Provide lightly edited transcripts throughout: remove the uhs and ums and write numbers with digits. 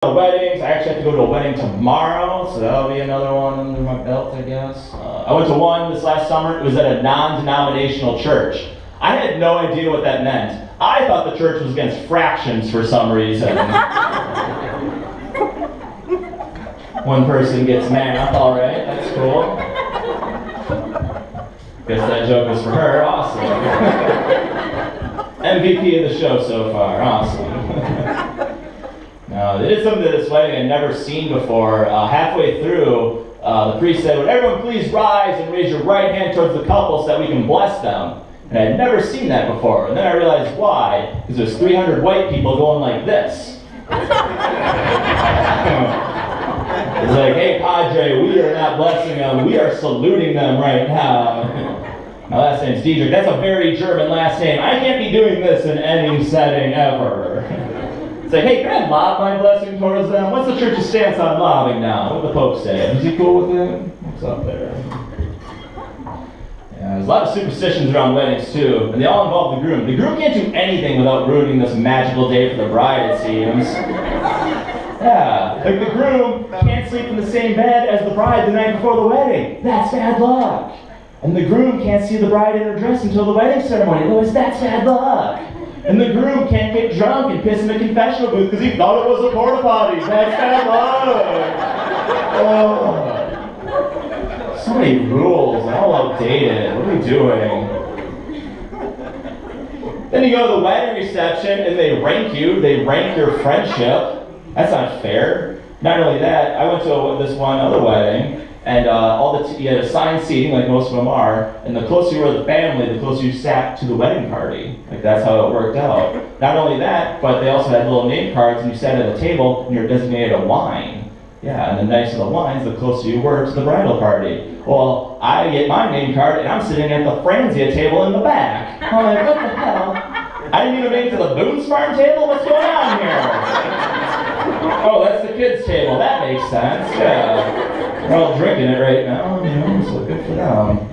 Weddings. I actually have to go to a wedding tomorrow, so that'll be another one under my belt, I guess. I went to one this last summer. It was at a non-denominational church. I had no idea what that meant. I thought the church was against fractions for some reason. One person gets math, all right, that's cool. Guess that joke was for her, awesome. MVP of the show so far, awesome. No, they did something to this wedding I'd never seen before. Halfway through, the priest said, "Would everyone please rise and raise your right hand towards the couple so that we can bless them?" And I had never seen that before. And then I realized why. Because there's 300 white people going like this. It's like, "Hey, Padre, we are not blessing them. We are saluting them right now." My last name's Diedrich. That's a very German last name. I can't be doing this in any setting ever. It's like, "Hey, can I lob my blessing towards them? What's the church's stance on lobbing now? What did the Pope say? Is he cool with it? What's up there?" Yeah, there's a lot of superstitions around weddings too, and they all involve the groom. The groom can't do anything without ruining this magical day for the bride, it seems. Yeah, like the groom can't sleep in the same bed as the bride the night before the wedding. That's bad luck. And the groom can't see the bride in her dress until the wedding ceremony. Otherwise, that's bad luck. And the groom can't get drunk and piss in the confessional booth because he thought it was a porta potty. That's bad luck. Oh. So many rules, they're all outdated. What are we doing? Then you go to the wedding reception and they rank you. They rank your friendship. That's not fair. Not only that, I went to this one other wedding, and you had assigned seating, like most of them are, and the closer you were to the family, the closer you sat to the wedding party. Like, that's how it worked out. Not only that, but they also had little name cards, and you sat at a table, and you're designated a wine. Yeah, and the nicer the wines, the closer you were to the bridal party. Well, I get my name card, and I'm sitting at the Franzia table in the back. I'm like, what the hell? I didn't even make it to the Boone's Farm table? What's going on here? Oh, that's the kids' table. That makes sense. Yeah. They're all drinking it right now, so good for them.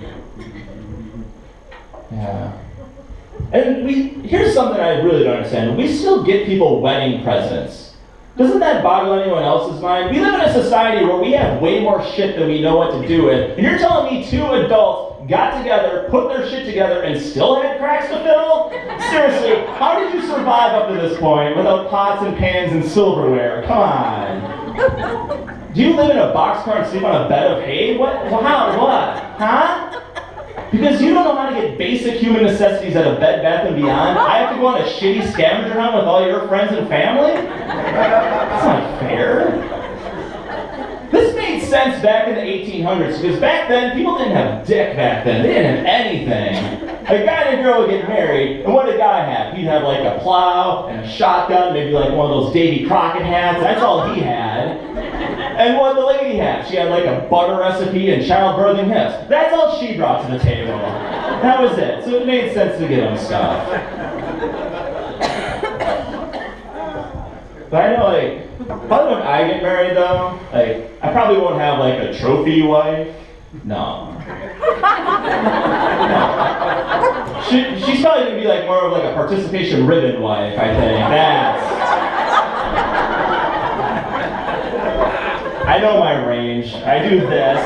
Yeah. And here's something I really don't understand. We still get people wedding presents. Doesn't that boggle anyone else's mind? We live in a society where we have way more shit than we know what to do with. And you're telling me two adults got together, put their shit together, and still had cracks to fill? Seriously, how did you survive up to this point without pots and pans and silverware? Come on. Do you live in a boxcar and sleep on a bed of hay? What? How? What? Huh? Because you don't know how to get basic human necessities at a Bed Bath & Beyond? I have to go on a shitty scavenger hunt with all your friends and family? That's not fair. This made sense back in the 1800s, because back then, people didn't have dick back then. They didn't have anything. A guy and a girl would get married, and what did a guy have? He'd have like a plow and a shotgun, maybe like one of those Davy Crockett hats. That's all he had. And what did the lady have? She had like a butter recipe and childbirthing hips. That's all she brought to the table. That was it. So it made sense to give them stuff. But I know, like, probably when I get married though, like, I probably won't have like a trophy wife. No. She's probably gonna be like more of like a participation ribbon wife, I think. I know my range. I do this.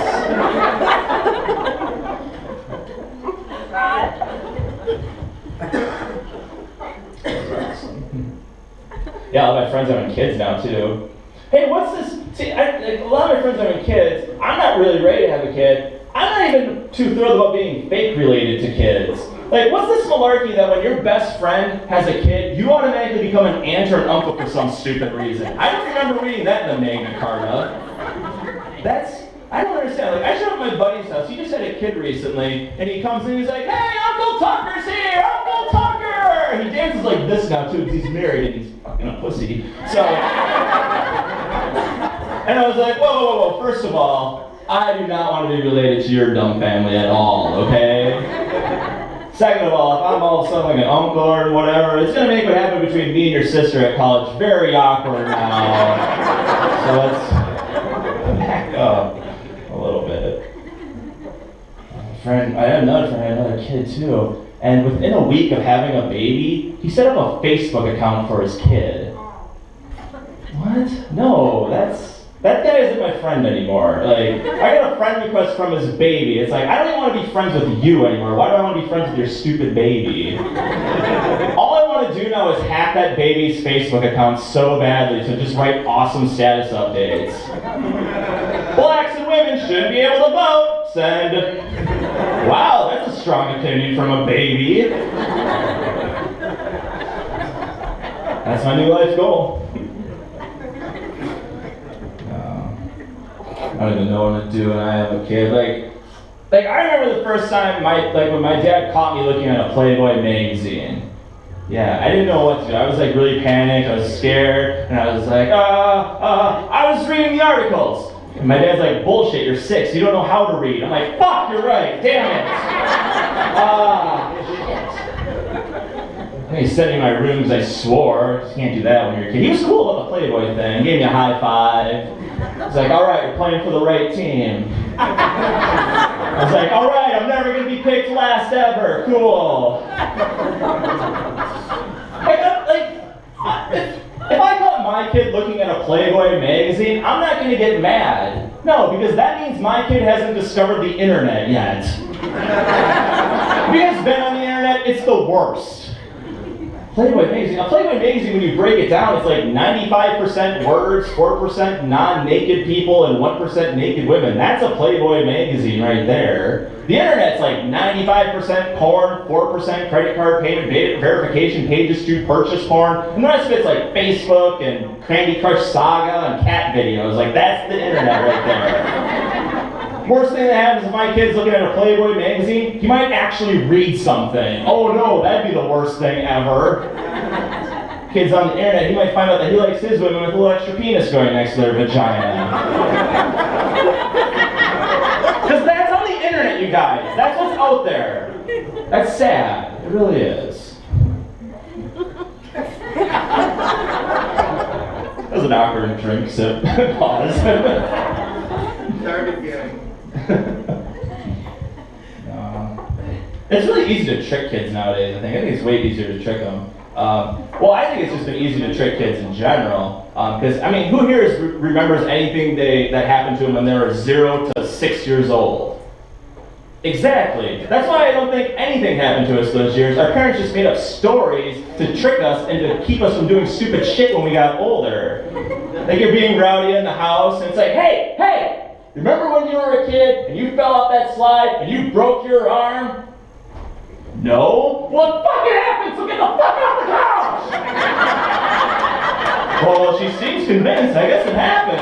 Yeah, all my friends are having kids now too. Hey, what's this? See, a lot of my friends are having kids. I'm not really ready to have a kid. I'm not even too thrilled about being fake related to kids. Like, what's this malarkey that when your best friend has a kid, you automatically become an aunt or an uncle for some stupid reason? I don't remember reading that in the Magna Carta. I don't understand. Like, I showed up at my buddy's house. He just had a kid recently, and he comes in and he's like, "Hey, Uncle Tucker's here! Uncle Tucker!" He dances like this now, too, because he's married and he's fucking a pussy. So, and I was like, whoa. First of all, I do not want to be related to your dumb family at all, okay? Second of all, if I'm all of a sudden like an uncle or whatever, it's going to make what happened between me and your sister at college very awkward now. So let's back up a little bit. I had another friend, I had another kid too, and within a week of having a baby, he set up a Facebook account for his kid. What? No, that guy isn't my friend anymore. Like, I got a friend request from his baby. It's like, I don't even want to be friends with you anymore. Why do I want to be friends with your stupid baby? All I want to do now is hack that baby's Facebook account so badly to just write awesome status updates. Blacks and women should be able to vote. Send. Wow, that's a strong opinion from a baby. That's my new life goal. I don't even know what to do when I have a kid. Like I remember the first time when my dad caught me looking at a Playboy magazine. Yeah, I didn't know what to do. I was like really panicked, I was scared, and I was like, I was reading the articles. And my dad's like, bullshit, you're 6, you don't know how to read. I'm like, fuck, you're right, damn it. And he sent me in my room because I swore. You can't do that when you're a kid. He was cool about the Playboy thing. He gave me a high five. He's like, all right, you're playing for the right team. I was like, all right, I'm never going to be picked last ever. Cool. If I caught my kid looking at a Playboy magazine, I'm not going to get mad. No, because that means my kid hasn't discovered the internet yet. If he has been on the internet, it's the worst. Playboy magazine. A Playboy magazine, when you break it down, it's like 95% words, 4% non-naked people, and 1% naked women. That's a Playboy magazine right there. The internet's like 95% porn, 4% credit card payment verification pages to purchase porn, and the rest of it's like Facebook and Candy Crush Saga and cat videos. Like, that's the internet right there. Worst thing that happens if my kid's looking at a Playboy magazine, he might actually read something. Oh no, that'd be the worst thing ever. Kids on the internet, he might find out that he likes his women with a little extra penis going next to their vagina. Because that's on the internet, you guys. That's what's out there. That's sad. It really is. That was an awkward drink sip. Pause. Start again. It's really easy to trick kids nowadays, I think. I think it's way easier to trick them. Well, I think it's just been easy to trick kids in general. Because, I mean, who here remembers anything that happened to them when they were 0 to 6 years old? Exactly. That's why I don't think anything happened to us those years. Our parents just made up stories to trick us and to keep us from doing stupid shit when we got older. Like you're being rowdy in the house, and it's like, hey! Remember when you were a kid and you fell off that slide and you broke your arm? No? What fucking happened? So get the fuck off the couch! Well, she seems convinced. I guess it happened.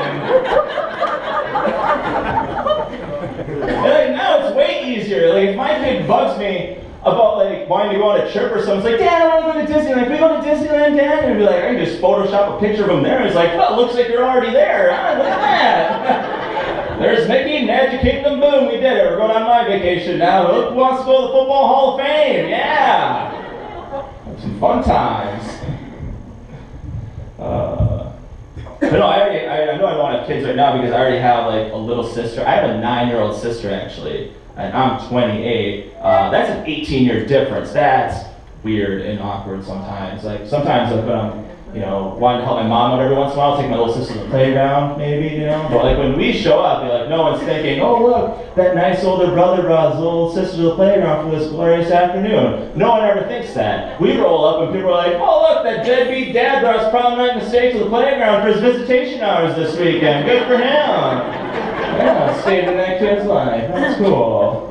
And like, now it's way easier. Like if my kid bugs me about like wanting to go on a trip or something, it's like, Dad, I want to go to Disneyland. Can we go to Disneyland, Dad? And I'd be like, I can just Photoshop a picture of him there. And it's like, well, it looks like you're already there. Huh? Look at that. There's Mickey, Magic Kingdom, boom, we did it. We're going on my vacation now. Who wants to go to the Football Hall of Fame? Yeah. Have some fun times. But no, I know I don't have kids right now because I already have like a little sister. I have a 9-year-old sister actually, and I'm 28. That's an 18-year difference. That's weird and awkward sometimes. Like sometimes like when I'm wanting to help my mom out every once in a while, take my little sister to the playground, maybe, But like when we show up, like no one's thinking, oh look, that nice older brother brought his little sister to the playground for this glorious afternoon. No one ever thinks that. We roll up and people are like, oh look, that deadbeat dad brought his prom night mistake to the playground for his visitation hours this weekend. Good for him. Yeah, saving that kid's life. That's cool.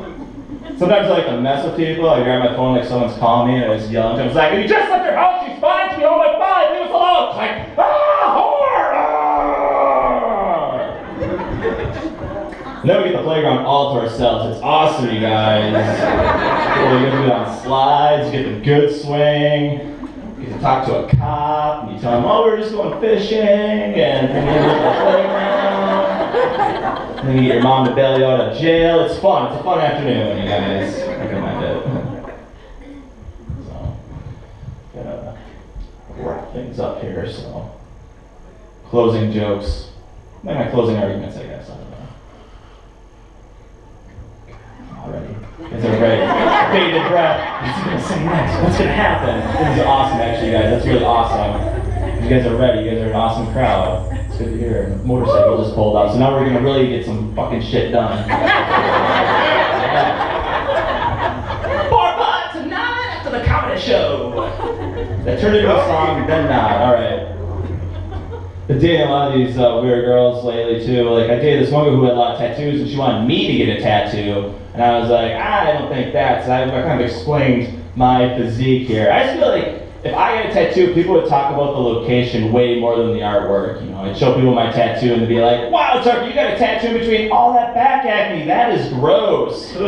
Sometimes I like to mess with people. I grab my phone like someone's calling me and I just yell at them. It's like, you just left your house, you spotted me, oh my God, leave us alone. It's like, whore! Then we get the playground all to ourselves. It's awesome, you guys. You get to do it on slides, you get the good swing. You get to talk to a cop, and you tell them, oh, we're just going fishing, and then you go to the playground. And then you get your mom to bail you out of jail. It's fun. It's a fun afternoon, you guys. I recommend it. So, gotta wrap things up here, so. Closing jokes. Like my closing arguments, I guess. I don't know. Already. Is it ready? Bated breath. What's he gonna say next? What's gonna happen? This is awesome, actually, guys. That's really awesome. You guys are ready. You guys are an awesome crowd. good to hear. The motorcycle just pulled up, so now we're gonna really get some fucking shit done. Bar tonight after the comedy show. That turned into a song, then not. All right. I've dated a lot of these weird girls lately too. Like I dated this one girl who had a lot of tattoos, and she wanted me to get a tattoo, and I was like, I don't think that. So I kind of explained my physique here. I just feel like if I get a tattoo, people would talk about the location way more than the artwork. You know, I'd show people my tattoo and they'd be like, wow, Tucker, you got a tattoo in between all that back acne. That is gross. Put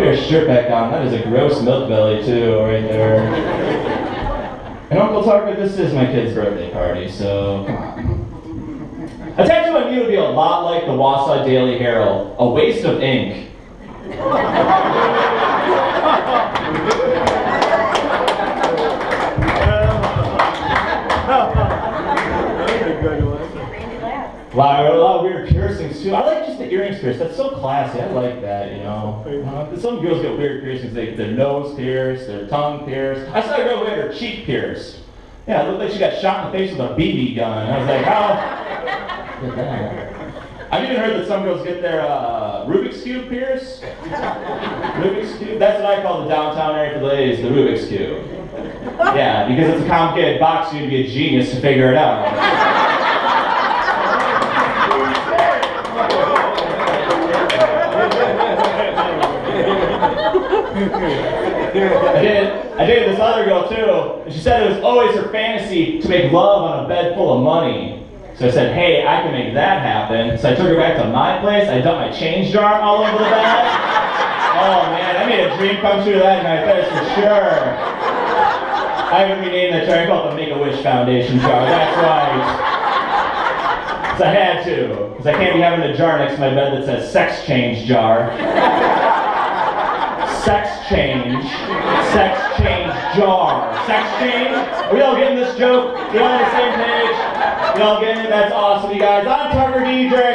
your shirt back on. That is a gross milk belly too, right there. And Uncle Tucker, this is my kid's birthday party, so come on. A tattoo on you would be a lot like the Wausau Daily Herald, a waste of ink. A lot of weird piercings too. I like just the earrings pierced. That's so classy. I like that, you know. Some girls get weird piercings. They get their nose pierced, their tongue pierced. I saw a girl who had her cheek pierced. Yeah, it looked like she got shot in the face with a BB gun. I was like, how? I've even heard that some girls get their Rubik's Cube pierced. Rubik's Cube? That's what I call the downtown area for the ladies, the Rubik's Cube. Yeah, because it's a complicated box, you'd be a genius to figure it out. I dated this other girl too, and she said it was always her fantasy to make love on a bed full of money. So I said, hey, I can make that happen. So I took her back to my place, I dumped my change jar all over the bed. Oh man, I made a dream come true that night, that is for sure. I haven't renamed that jar, I call it the Make-A-Wish Foundation jar, that's right. Because I had to, because I can't be having a jar next to my bed that says sex change jar. Sex change jar. Sex change? Are we all getting this joke? We all on the same page? We all getting it? That's awesome, you guys. I'm Tucker DJ.